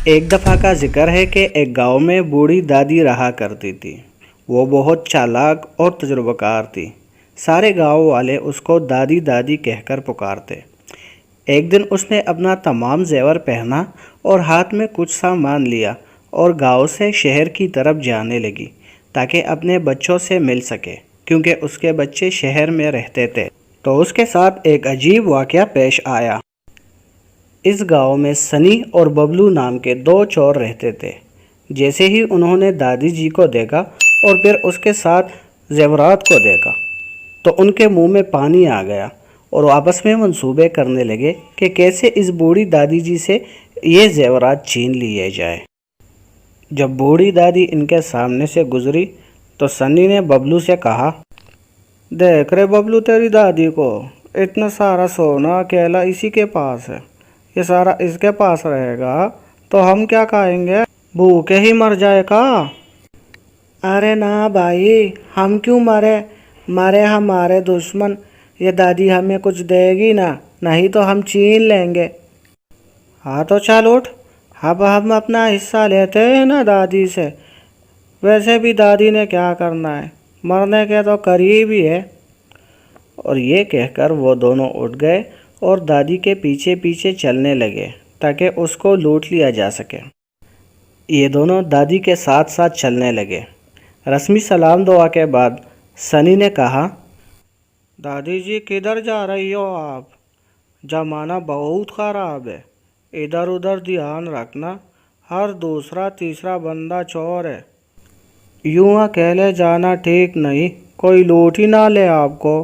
ایک دفعہ کا ذکر ہے کہ ایک گاؤں میں بوڑھی دادی رہا کرتی تھی۔ وہ بہت چالاک اور تجربہ کار تھی۔ سارے گاؤں والے اس کو دادی دادی کہہ کر پکارتے۔ ایک دن اس نے اپنا تمام زیور پہنا اور ہاتھ میں کچھ سامان لیا اور گاؤں سے شہر کی طرف جانے لگی تاکہ اپنے بچوں سے مل سکے، کیونکہ اس کے بچے شہر میں رہتے تھے۔ تو اس کے ساتھ ایک عجیب واقعہ پیش آیا۔ اس گاؤں میں سنی اور ببلو نام کے دو چور رہتے تھے۔ جیسے ہی انہوں نے دادی جی کو دیکھا اور پھر اس کے ساتھ زیورات کو دیکھا تو ان کے منہ میں پانی آ گیا اور وہ آپس میں منصوبے کرنے لگے کہ کیسے اس بوڑھی دادی جی سے یہ زیورات چھین لیے جائے۔ جب بوڑھی دادی ان کے سامنے سے گزری تو سنی نے ببلو سے کہا، دیکھ رہے ببلو تیری دادی کو، اتنا سارا سونا اکیلا اسی کے پاس ہے، یہ سارا اس کے پاس رہے گا تو ہم کیا کھائیں گے؟ بھوکے ہی مر جائے گا۔ ارے نا بھائی، ہم کیوں مرے ہمارے دشمن، یہ دادی ہمیں کچھ دے گی نا، نہیں تو ہم چھین لیں گے۔ ہاں تو چل اٹھ، اب ہم اپنا حصہ لیتے ہیں نا دادی سے، ویسے بھی دادی نے کیا کرنا ہے، مرنے کے تو قریب ہی ہے۔ اور یہ کہہ کر وہ دونوں اٹھ گئے اور دادی کے پیچھے پیچھے چلنے لگے تاکہ اس کو لوٹ لیا جا سکے۔ یہ دونوں دادی کے ساتھ ساتھ چلنے لگے۔ رسمی سلام دعا کے بعد سنی نے کہا، دادی جی کدھر جا رہی ہو آپ؟ زمانہ بہت خراب ہے، ادھر ادھر دھیان رکھنا، ہر دوسرا تیسرا بندہ چور ہے، یوں اکیلے جانا ٹھیک نہیں، کوئی لوٹ ہی نہ لے آپ کو۔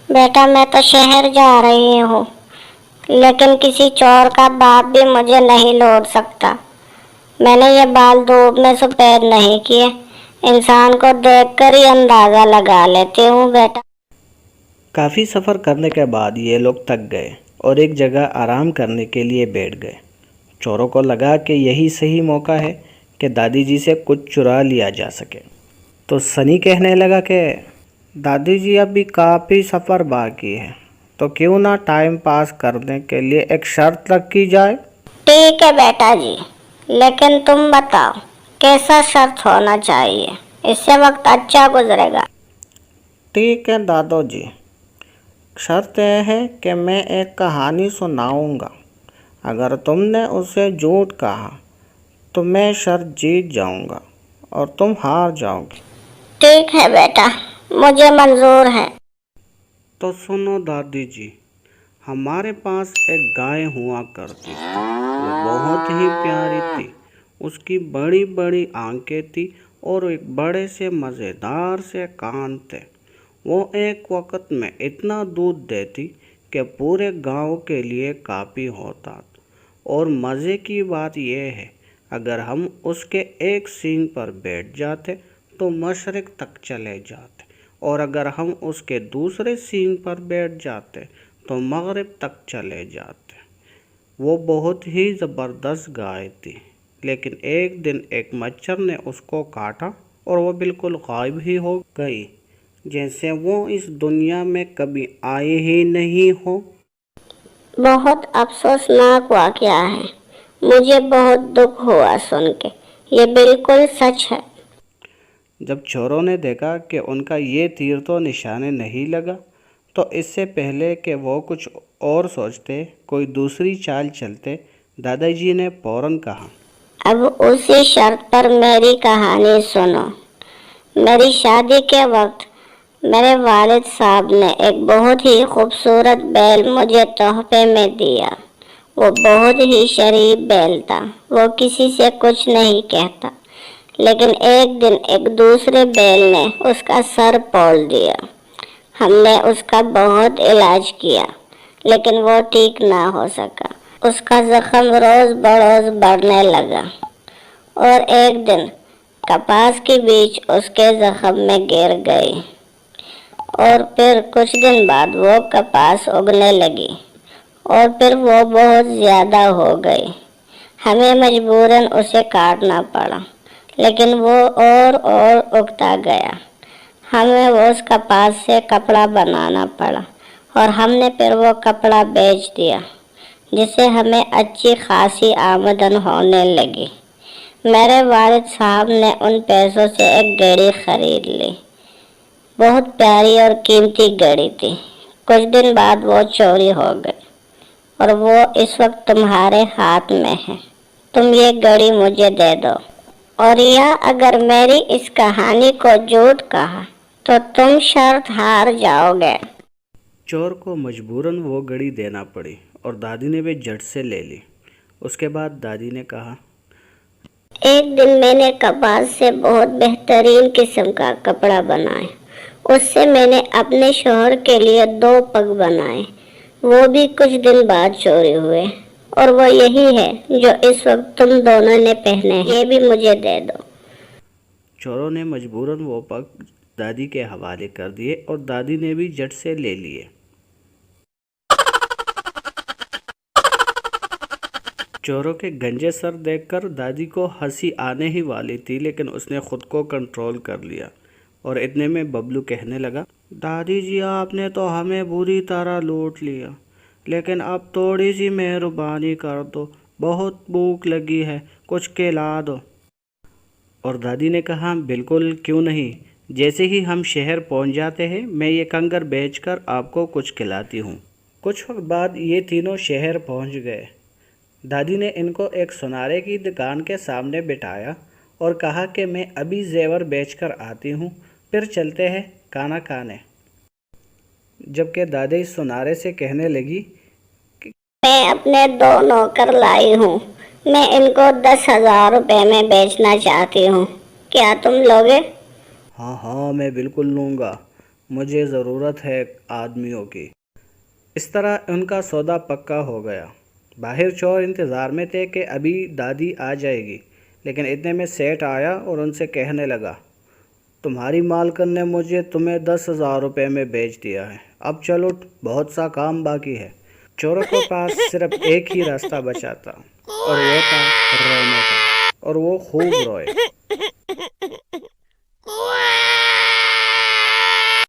بیٹا میں تو شہر جا رہی ہوں، لیکن کسی چور کا باپ بھی مجھے نہیں لوٹ سکتا۔ میں نے یہ بال دھوپ میں سفید نہیں کیے، انسان کو دیکھ کر ہی اندازہ لگا لیتی ہوں بیٹا۔ کافی سفر کرنے کے بعد یہ لوگ تھک گئے اور ایک جگہ آرام کرنے کے لیے بیٹھ گئے۔ چوروں کو لگا کہ یہی صحیح موقع ہے کہ دادی جی سے کچھ چرا لیا جا سکے۔ تو سنی کہنے لگا کہ دادی جی اب بھی کافی سفر باقی ہے، تو کیوں نہ ٹائم پاس کرنے کے لیے ایک شرط رکھی جائے؟ ٹھیک ہے بیٹا جی، لیکن تم بتاؤ کیسا شرط ہونا چاہیے، اس سے وقت اچھا گزرے گا۔ ٹھیک ہے دادو جی، شرط یہ ہے کہ میں ایک کہانی سناؤں گا، اگر تم نے اسے جھوٹ کہا تو میں شرط جیت جاؤں گا اور تم ہار جاؤ گی۔ ٹھیک ہے بیٹا، مجھے منظور ہے۔ تو سنو دادی جی، ہمارے پاس ایک گائے ہوا کرتی تھی، وہ بہت ہی پیاری تھی، اس کی بڑی بڑی آنکھیں تھی اور ایک بڑے سے مزیدار سے کان تھے۔ وہ ایک وقت میں اتنا دودھ دیتی کہ پورے گاؤں کے لیے کافی ہوتا تھا، اور مزے کی بات یہ ہے اگر ہم اس کے ایک سینگ پر بیٹھ جاتے تو مشرق تک چلے جاتے، اور اگر ہم اس کے دوسرے سینگ پر بیٹھ جاتے تو مغرب تک چلے جاتے۔ وہ بہت ہی زبردست گائے تھی، لیکن ایک دن ایک مچھر نے اس کو کاٹا اور وہ بالکل غائب ہی ہو گئی، جیسے وہ اس دنیا میں کبھی آئی ہی نہیں ہو۔ بہت افسوسناک واقعہ ہے، مجھے بہت دکھ ہوا سن کے، یہ بالکل سچ ہے۔ جب چوروں نے دیکھا کہ ان کا یہ تیر تو نشانے نہیں لگا تو اس سے پہلے کہ وہ کچھ اور سوچتے کوئی دوسری چال چلتے، دادا جی نے فوراً کہا، اب اسی شرط پر میری کہانی سنو۔ میری شادی کے وقت میرے والد صاحب نے ایک بہت ہی خوبصورت بیل مجھے تحفے میں دیا۔ وہ بہت ہی شریف بیل تھا، وہ کسی سے کچھ نہیں کہتا، لیکن ایک دن ایک دوسرے بیل نے اس کا سر پھوڑ دیا۔ ہم نے اس کا بہت علاج کیا، لیکن وہ ٹھیک نہ ہو سکا۔ اس کا زخم روز بروز بڑھنے لگا، اور ایک دن کپاس کے بیج اس کے زخم میں گر گئی، اور پھر کچھ دن بعد وہ کپاس اگنے لگی، اور پھر وہ بہت زیادہ ہو گئی۔ ہمیں مجبوراً اسے کاٹنا پڑا، لیکن وہ اور اگتا گیا۔ ہمیں اس کپاس سے کپڑا بنانا پڑا، اور ہم نے پھر وہ کپڑا بیچ دیا۔ جس سے ہمیں اچھی خاصی آمدن ہونے لگی۔ میرے والد صاحب نے ان پیسوں سے ایک گھڑی خرید لی۔ بہت پیاری اور قیمتی گھڑی تھی۔ کچھ دن بعد وہ چوری ہو گئی اور وہ اس وقت تمہارے ہاتھ میں ہے۔ تم یہ گھڑی مجھے دے دو، اور یا اگر میری اس کہانی کو جھوٹ کہا تو تم شرط ہار جاؤ گے۔ چور کو مجبوراً وہ گھڑی دینا پڑی اور دادی نے بھی جھٹ سے لے لی۔ اس کے بعد دادی نے کہا، ایک دن میں نے کپاس سے بہت بہترین قسم کا کپڑا بنایا۔ اس سے میں نے اپنے شوہر کے لیے 2 پگ بنائے۔ وہ بھی کچھ دن بعد چوری ہوئے، اور وہ یہی ہے جو اس وقت تم دونوں نے پہنے ہیں۔ یہ بھی مجھے دے دو۔ چوروں نے مجبوراً وہ پگ دادی کے حوالے کر دیے اور دادی نے بھی جھٹ سے لے لیے۔ چوروں کے گنجے سر دیکھ کر دادی کو ہنسی آنے ہی والی تھی، لیکن اس نے خود کو کنٹرول کر لیا اور اتنے میں ببلو کہنے لگا، دادی جی آپ نے تو ہمیں بری طرح لوٹ لیا، لیکن اب تھوڑی سی مہربانی کر دو، بہت بھوک لگی ہے، کچھ کھلا دو۔ اور دادی نے کہا، بالکل کیوں نہیں، جیسے ہی ہم شہر پہنچ جاتے ہیں میں یہ کنگر بیچ کر آپ کو کچھ کھلاتی ہوں۔ کچھ وقت بعد یہ تینوں شہر پہنچ گئے۔ دادی نے ان کو ایک سنارے کی دکان کے سامنے بٹھایا اور کہا کہ میں ابھی زیور بیچ کر آتی ہوں، پھر چلتے ہیں کھانا کھانے۔ جبکہ دادی سنارے سے کہنے لگی، میں اپنے 2 نوکر لائی ہوں، میں ان کو 10,000 روپے میں بیچنا چاہتی ہوں، کیا تم لوگے؟ ہاں ہاں میں بالکل لوں گا، مجھے ضرورت ہے آدمیوں کی۔ اس طرح ان کا سودا پکا ہو گیا۔ باہر چور انتظار میں تھے کہ ابھی دادی آ جائے گی، لیکن اتنے میں سیٹھ آیا اور ان سے کہنے لگا، تمہاری مالکن نے مجھے تمہیں 10,000 روپے میں بیچ دیا ہے، اب چلو بہت سا کام باقی ہے۔ چوروں کے پاس صرف ایک ہی راستہ بچا تھا اور وہ تھا رونے کا، اور وہ خوب روئے۔